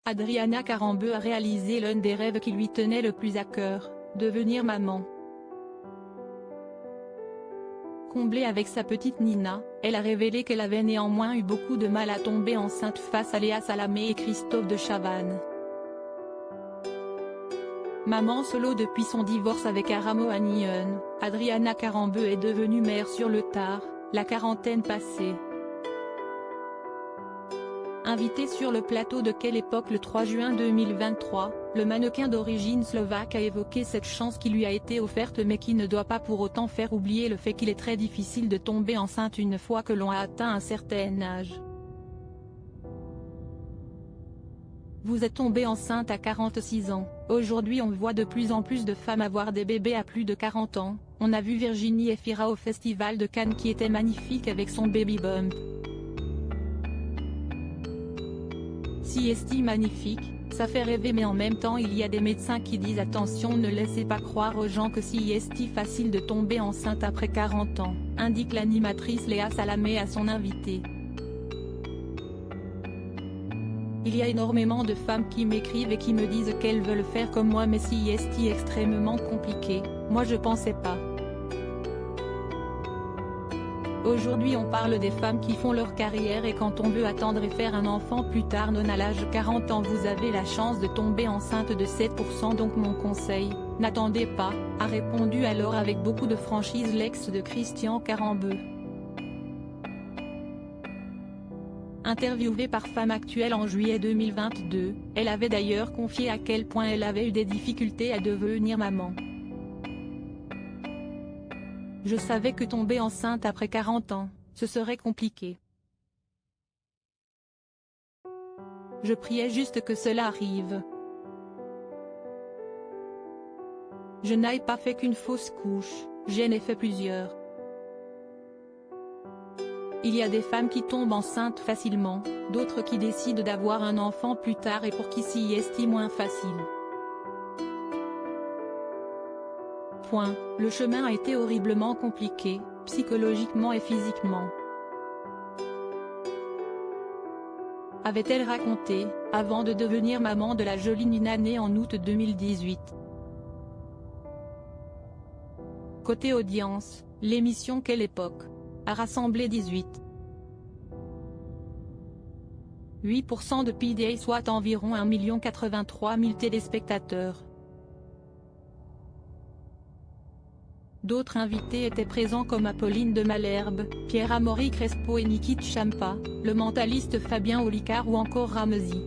Adriana Carambeu a réalisé l'un des rêves qui lui tenait le plus à cœur, devenir maman. Comblée avec sa petite Nina, elle a révélé qu'elle avait néanmoins eu beaucoup de mal à tomber enceinte face à Léa Salamé et Christophe de Chavannes. Maman solo depuis son divorce avec Aramo Anion, Adriana Carambeu est devenue mère sur le tard, la quarantaine passée. Invitée sur le plateau de Quelle époque le 3 juin 2023, le mannequin d'origine slovaque a évoqué cette chance qui lui a été offerte mais qui ne doit pas pour autant faire oublier le fait qu'il est très difficile de tomber enceinte une fois que l'on a atteint un certain âge. Vous êtes tombée enceinte à 46 ans, aujourd'hui on voit de plus en plus de femmes avoir des bébés à plus de 40 ans, on a vu Virginie Efira au festival de Cannes qui était magnifique avec son baby bump. CST magnifique, ça fait rêver mais en même temps il y a des médecins qui disent attention ne laissez pas croire aux gens que CST facile de tomber enceinte après 40 ans, indique l'animatrice Léa Salamé à son invité. Il y a énormément de femmes qui m'écrivent et qui me disent qu'elles veulent faire comme moi mais CST extrêmement compliqué, moi je pensais pas. Aujourd'hui on parle des femmes qui font leur carrière et quand on veut attendre et faire un enfant plus tard non à l'âge de 40 ans vous avez la chance de tomber enceinte de 7% donc mon conseil, n'attendez pas, a répondu alors avec beaucoup de franchise l'ex de Christian Carambeu. Interviewée par Femme Actuelle en juillet 2022, elle avait d'ailleurs confié à quel point elle avait eu des difficultés à devenir maman. Je savais que tomber enceinte après 40 ans, ce serait compliqué. Je priais juste que cela arrive. Je n'ai pas fait qu'une fausse couche, j'en ai fait plusieurs. Il y a des femmes qui tombent enceintes facilement, d'autres qui décident d'avoir un enfant plus tard et pour qui c'est moins facile. Le chemin a été horriblement compliqué, psychologiquement et physiquement. Avait-elle raconté, avant de devenir maman de la jolie Nina née en août 2018. Côté audience, l'émission Quelle époque a rassemblé 8% de PDA soit environ 1 083 000 téléspectateurs. D'autres invités étaient présents comme Apolline de Malherbe, Pierre Amaury Crespo et Niki Tchampa, le mentaliste Fabien Olicard ou encore Ramzy.